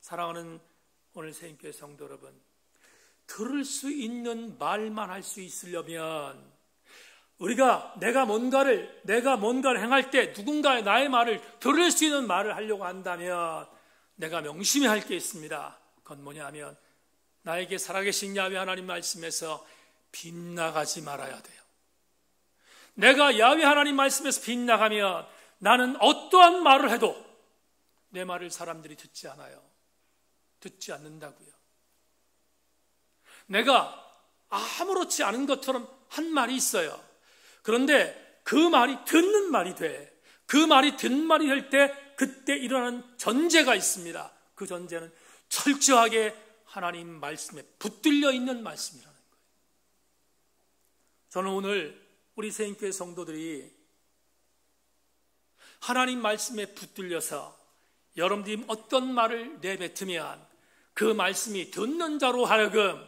사랑하는 오늘 새인교회 성도 여러분, 들을 수 있는 말만 할 수 있으려면 내가 뭔가를 행할 때 누군가의 나의 말을 들을 수 있는 말을 하려고 한다면 내가 명심해야 할 게 있습니다. 그건 뭐냐면 나에게 살아계신 야훼 하나님 말씀에서 빗나가지 말아야 돼요. 내가 야훼 하나님 말씀에서 빗나가면 나는 어떠한 말을 해도 내 말을 사람들이 듣지 않아요. 듣지 않는다고요. 내가 아무렇지 않은 것처럼 한 말이 있어요. 그런데 그 말이 듣는 말이 돼. 그 말이 듣는 말이 될 때 그때 일어나는 전제가 있습니다. 그 전제는 철저하게 하나님 말씀에 붙들려 있는 말씀이라는 거예요. 저는 오늘 우리 새인교회 성도들이 하나님 말씀에 붙들려서 여러분들이 어떤 말을 내뱉으면 그 말씀이 듣는 자로 하여금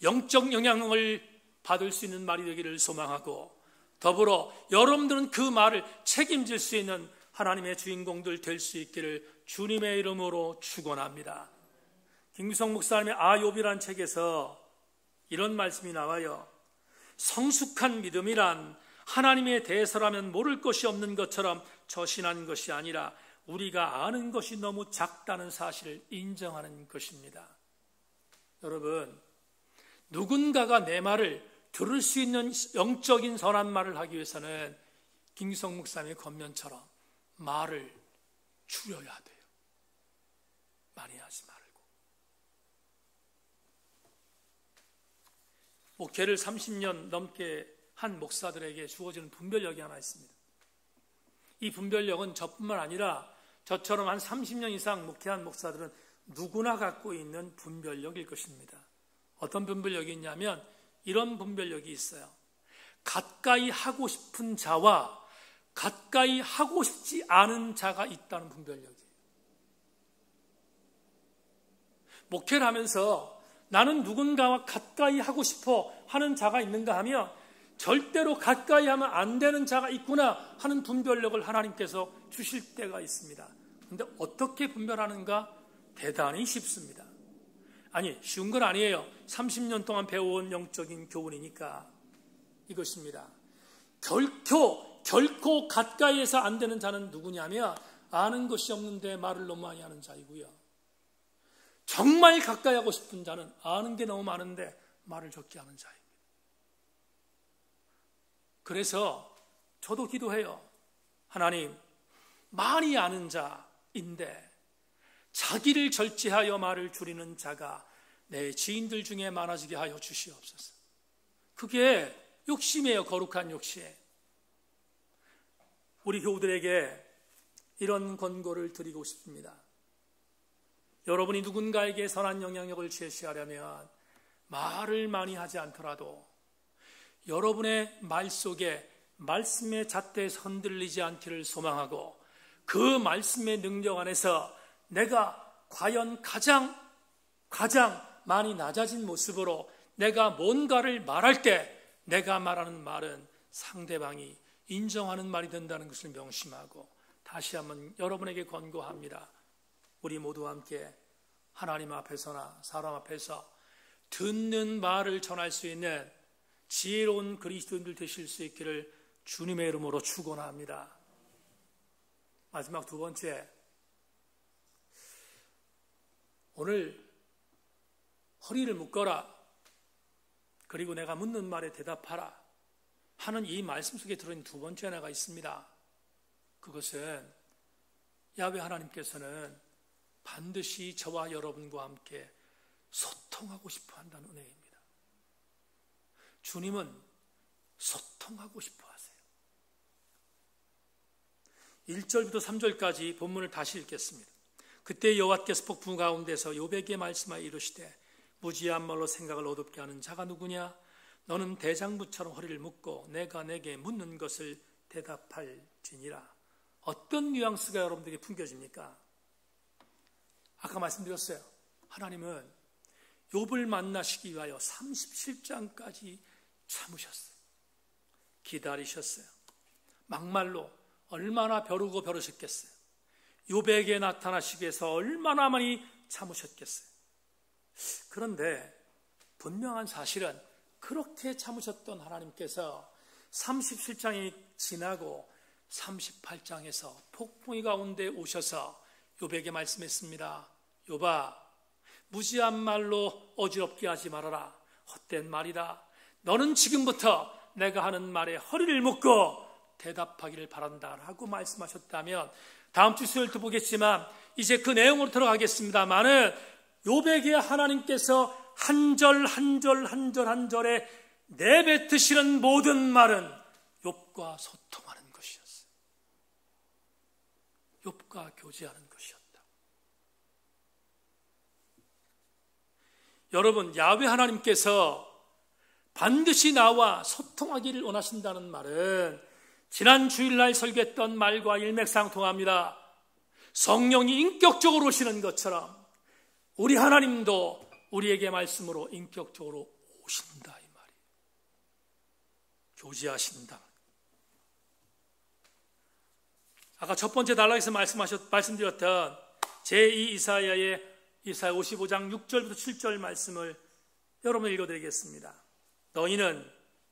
영적 영향을 받을 수 있는 말이 되기를 소망하고, 더불어 여러분들은 그 말을 책임질 수 있는 하나님의 주인공들 될 수 있기를 주님의 이름으로 축원합니다. 김기성 목사님의 욥이라는 책에서 이런 말씀이 나와요. 성숙한 믿음이란 하나님에 대해서라면 모를 것이 없는 것처럼 저신한 것이 아니라 우리가 아는 것이 너무 작다는 사실을 인정하는 것입니다. 여러분, 누군가가 내 말을 들을 수 있는 영적인 선한 말을 하기 위해서는 김기성 목사님의 겉면처럼 말을 줄여야 돼요. 많이 하지 말고. 목회를 30년 넘게 한 목사들에게 주어지는 분별력이 하나 있습니다. 이 분별력은 저뿐만 아니라 저처럼 한 30년 이상 목회한 목사들은 누구나 갖고 있는 분별력일 것입니다. 어떤 분별력이 있냐면 이런 분별력이 있어요. 가까이 하고 싶은 자와 가까이 하고 싶지 않은 자가 있다는 분별력이에요. 목회를 하면서 나는 누군가와 가까이 하고 싶어 하는 자가 있는가 하면 절대로 가까이 하면 안 되는 자가 있구나 하는 분별력을 하나님께서 주실 때가 있습니다. 그런데 어떻게 분별하는가? 대단히 쉽습니다. 아니, 쉬운 건 아니에요. 30년 동안 배워온 영적인 교훈이니까 이것입니다. 결코 가까이에서 안 되는 자는 누구냐면 아는 것이 없는데 말을 너무 많이 하는 자이고요. 정말 가까이 하고 싶은 자는 아는 게 너무 많은데 말을 적게 하는 자입니다. 그래서 저도 기도해요. 하나님, 많이 아는 자인데 자기를 절제하여 말을 줄이는 자가 내 지인들 중에 많아지게 하여 주시옵소서. 그게 욕심이에요. 거룩한 욕심. 우리 교우들에게 이런 권고를 드리고 싶습니다. 여러분이 누군가에게 선한 영향력을 제시하려면 말을 많이 하지 않더라도 여러분의 말 속에 말씀의 잣대에서 흔들리지 않기를 소망하고 그 말씀의 능력 안에서 내가 과연 가장 많이 낮아진 모습으로 내가 뭔가를 말할 때 내가 말하는 말은 상대방이 인정하는 말이 된다는 것을 명심하고 다시 한번 여러분에게 권고합니다. 우리 모두 함께 하나님 앞에서나 사람 앞에서 듣는 말을 전할 수 있는 지혜로운 그리스도인들 되실 수 있기를 주님의 이름으로 축원합니다. 마지막 두 번째, 오늘 허리를 묶어라, 그리고 내가 묻는 말에 대답하라 하는 이 말씀 속에 들어있는 두 번째 하나가 있습니다. 그것은 야훼 하나님께서는 반드시 저와 여러분과 함께 소통하고 싶어 한다는 은혜입니다. 주님은 소통하고 싶어 하세요. 1절부터 3절까지 본문을 다시 읽겠습니다. 그때 여호와께서 폭풍 가운데서 욥에게 말씀하여 이르시되 무지한 말로 생각을 어둡게 하는 자가 누구냐? 너는 대장부처럼 허리를 묶고 내가 내게 묻는 것을 대답할지니라. 어떤 뉘앙스가 여러분들에게 풍겨집니까? 아까 말씀드렸어요. 하나님은 욥을 만나시기 위하여 37장까지 참으셨어요. 기다리셨어요. 막말로 얼마나 벼르고 벼르셨겠어요. 욥에게 나타나시기 위해서 얼마나 많이 참으셨겠어요. 그런데 분명한 사실은 그렇게 참으셨던 하나님께서 37장이 지나고 38장에서 폭풍이 가운데 오셔서 욥에게 말씀했습니다. 욥아, 무지한 말로 어지럽게 하지 말아라. 헛된 말이다. 너는 지금부터 내가 하는 말에 허리를 묶고 대답하기를 바란다 라고 말씀하셨다면 다음 주 수요일 때 보겠지만 이제 그 내용으로 들어가겠습니다만은 욥에게 하나님께서 한 절 한 절에 내뱉으시는 모든 말은 욥과 소통하는 것이었어요. 욥과 교제하는 것이었다. 여러분, 야훼 하나님께서 반드시 나와 소통하기를 원하신다는 말은 지난 주일날 설교했던 말과 일맥상통합니다. 성령이 인격적으로 오시는 것처럼 우리 하나님도 우리에게 말씀으로 인격적으로 오신다 이 말이에요. 교제하신다. 아까 첫 번째 단락에서 말씀드렸던 제2 이사야 55장 6절부터 7절 말씀을 여러분 읽어드리겠습니다. 너희는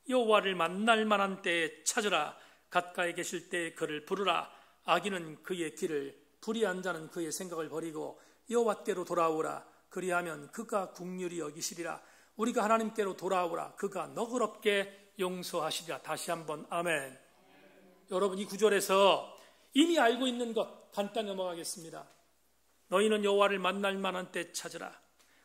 여호와를 만날 만한 때에 찾으라. 가까이 계실 때에 그를 부르라. 악인은 그의 길을, 불의한 자는 그의 생각을 버리고 여호와께로 돌아오라. 그리하면 그가 긍휼히 여기시리라. 우리가 하나님께로 돌아오라. 그가 너그럽게 용서하시리라. 다시 한번 아멘. 여러분, 이 구절에서 이미 알고 있는 것 간단히 넘어가겠습니다. 너희는 여호와를 만날 만한 때 찾으라.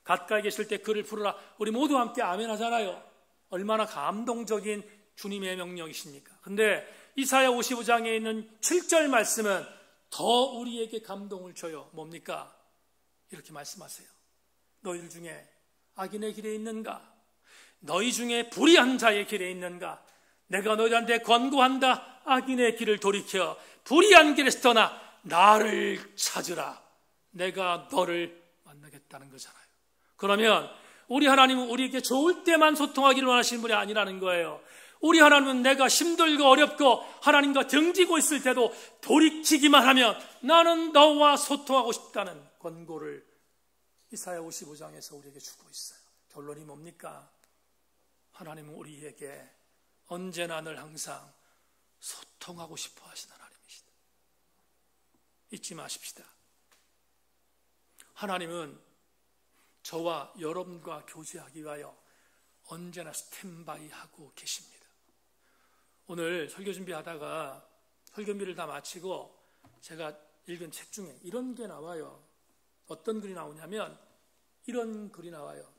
가까이 계실 때 그를 부르라. 우리 모두 함께 아멘 하잖아요. 얼마나 감동적인 주님의 명령이십니까? 근데 이사야 55장에 있는 7절 말씀은 더 우리에게 감동을 줘요. 뭡니까? 이렇게 말씀하세요. 너희들 중에 악인의 길에 있는가? 너희 중에 불의한 자의 길에 있는가? 내가 너희한테 권고한다. 악인의 길을 돌이켜 불의한 길에서 떠나 나를 찾으라. 내가 너를 만나겠다는 거잖아요. 그러면 우리 하나님은 우리에게 좋을 때만 소통하기를 원하시는 분이 아니라는 거예요. 우리 하나님은 내가 힘들고 어렵고 하나님과 등지고 있을 때도 돌이키기만 하면 나는 너와 소통하고 싶다는 권고를 이사야 55장에서 우리에게 주고 있어요. 결론이 뭡니까? 하나님은 우리에게 언제나 늘 항상 소통하고 싶어 하시는 하나님이시다. 잊지 마십시다. 하나님은 저와 여러분과 교제하기 위하여 언제나 스탠바이 하고 계십니다. 오늘 설교 준비하다가 설교비를 다 마치고 제가 읽은 책 중에 이런 게 나와요. 어떤 글이 나오냐면 이런 글이 나와요.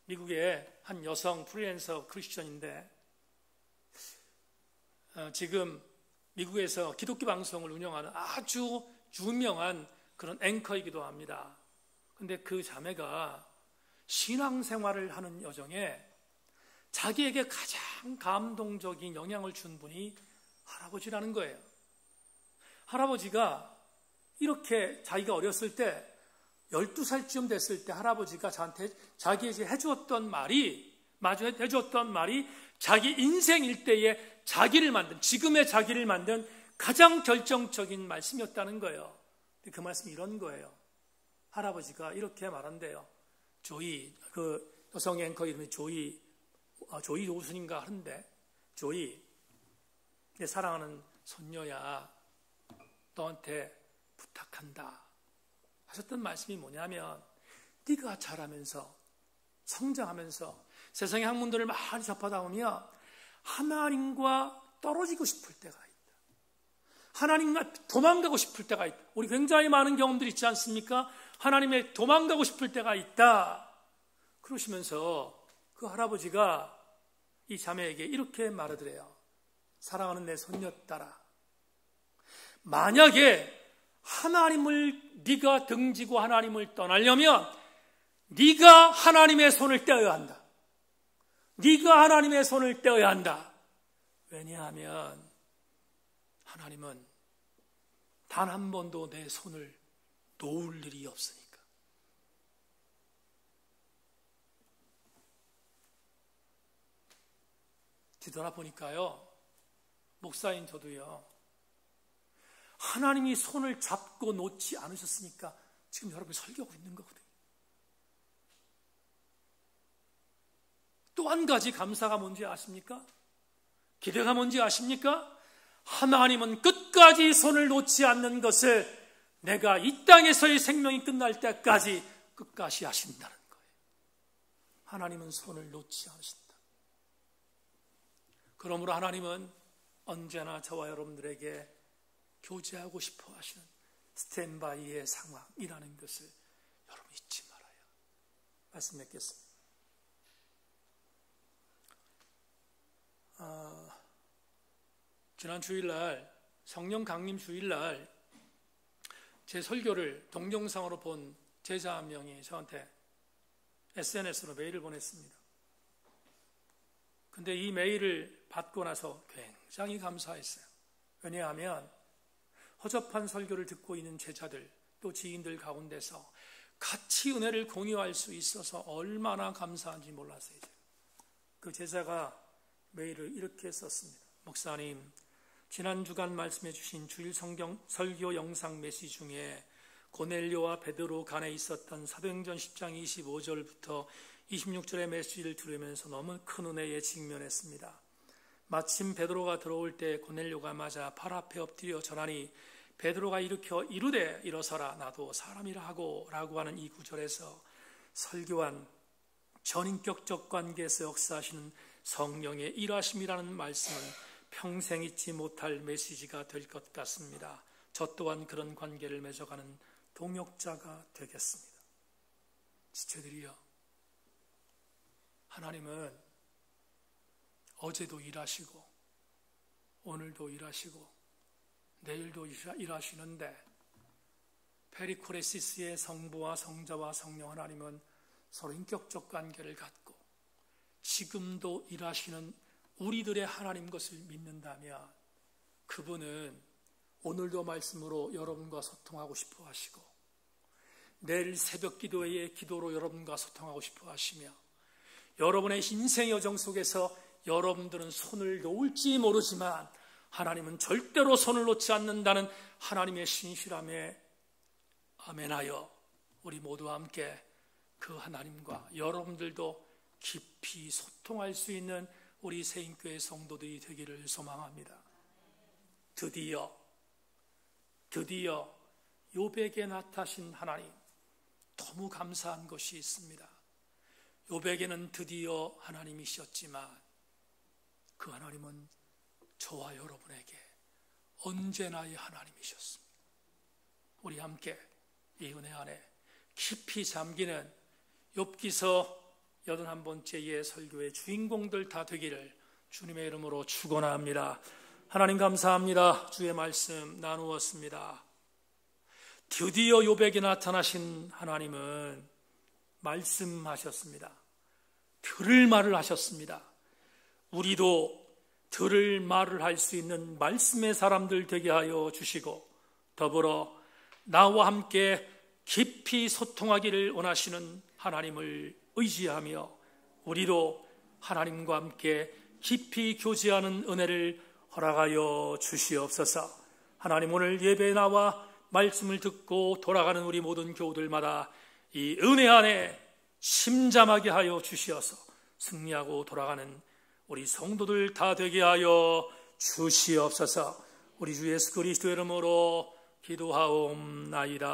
미국의 한 여성 프리랜서 크리스천인데 지금 미국에서 기독교 방송을 운영하는 아주 유명한 그런 앵커이기도 합니다. 근데 그 자매가 신앙생활을 하는 여정에 자기에게 가장 감동적인 영향을 준 분이 할아버지라는 거예요. 할아버지가 이렇게 자기가 어렸을 때 12살쯤 됐을 때 할아버지가 저한테 자기에게 해주었던 말이 자기 인생 일대에 지금의 자기를 만든 가장 결정적인 말씀이었다는 거예요. 그 말씀이 이런 거예요. 할아버지가 이렇게 말한대요. 조이, 그 여성 앵커 이름이 조이 조순인가 하는데, 조이, 내 사랑하는 손녀야, 너한테 부탁한다 하셨던 말씀이 뭐냐면, 네가 자라면서 성장하면서 세상의 학문들을 많이 접하다 보면 하나님과 떨어지고 싶을 때가 있다. 하나님과 도망가고 싶을 때가 있다. 우리 굉장히 많은 경험들이 있지 않습니까? 하나님에 도망가고 싶을 때가 있다. 그러시면서 그 할아버지가 이 자매에게 이렇게 말하더래요. 사랑하는 내 손녀딸아, 만약에 네가 등지고 하나님을 떠나려면 네가 하나님의 손을 떼어야 한다. 네가 하나님의 손을 떼어야 한다. 왜냐하면 하나님은 단 한 번도 내 손을 놓을 일이 없으니까. 뒤돌아보니까요, 목사인 저도요, 하나님이 손을 잡고 놓지 않으셨으니까 지금 여러분이 설교하고 있는 거거든요. 또 한 가지 감사가 뭔지 아십니까? 기대가 뭔지 아십니까? 하나님은 끝까지 손을 놓지 않는 것을 내가 이 땅에서의 생명이 끝날 때까지 끝까지 하신다는 거예요. 하나님은 손을 놓지 않으신다. 그러므로 하나님은 언제나 저와 여러분들에게 교제하고 싶어 하시는 스탠바이의 상황이라는 것을 여러분 잊지 말아요. 말씀 맺겠습니다. 지난 주일날, 성령 강림 주일날 제 설교를 동영상으로 본 제자 한 명이 저한테 SNS로 메일을 보냈습니다. 근데 이 메일을 받고 나서 굉장히 감사했어요. 왜냐하면 허접한 설교를 듣고 있는 제자들 또 지인들 가운데서 같이 은혜를 공유할 수 있어서 얼마나 감사한지 몰랐어요. 그 제자가 메일을 이렇게 썼습니다. 목사님, 지난 주간 말씀해 주신 주일 성경 설교 영상 메시지 중에 고넬료와 베드로 간에 있었던 사도행전 10장 25절부터 26절의 메시지를 들으면서 너무 큰 은혜에 직면했습니다. 마침 베드로가 들어올 때 고넬료가 맞아 발 앞에 엎드려 전하니 베드로가 일으켜 이르되 일어서라, 나도 사람이라 하고 라고 하는 이 구절에서 설교한 전인격적 관계에서 역사하시는 성령의 일하심이라는 말씀은 평생 잊지 못할 메시지가 될 것 같습니다. 저 또한 그런 관계를 맺어가는 동역자가 되겠습니다. 지체들이여, 하나님은 어제도 일하시고 오늘도 일하시고 내일도 일하시는데, 페리코레시스의 성부와 성자와 성령 하나님은 서로 인격적 관계를 갖고 지금도 일하시는 우리들의 하나님 것을 믿는다면 그분은 오늘도 말씀으로 여러분과 소통하고 싶어 하시고 내일 새벽 기도회의 기도로 여러분과 소통하고 싶어 하시며 여러분의 인생 여정 속에서 여러분들은 손을 놓을지 모르지만 하나님은 절대로 손을 놓지 않는다는 하나님의 신실함에 아멘하여 우리 모두와 함께 그 하나님과 여러분들도 깊이 소통할 수 있는 우리 새인교회 성도들이 되기를 소망합니다. 드디어 욥에게 나타나신 하나님, 너무 감사한 것이 있습니다. 욥에게는 드디어 하나님이셨지만 그 하나님은 저와 여러분에게 언제나의 하나님이셨습니다. 우리 함께 이 은혜 안에 깊이 잠기는 욥기서 81번째의 설교의 주인공들 다 되기를 주님의 이름으로 축원합니다. 하나님 감사합니다. 주의 말씀 나누었습니다. 드디어 욥에게 나타나신 하나님은 말씀하셨습니다. 들을 말을 하셨습니다. 우리도 들을 말을 할 수 있는 말씀의 사람들 되게 하여 주시고, 더불어 나와 함께 깊이 소통하기를 원하시는 하나님을 의지하며 우리도 하나님과 함께 깊이 교제하는 은혜를 허락하여 주시옵소서. 하나님, 오늘 예배에 나와 말씀을 듣고 돌아가는 우리 모든 교우들마다 이 은혜 안에 심잠하게 하여 주시어서 승리하고 돌아가는 우리 성도들 다 되게 하여 주시옵소서. 우리 주 예수 그리스도의 이름으로 기도하옵나이다.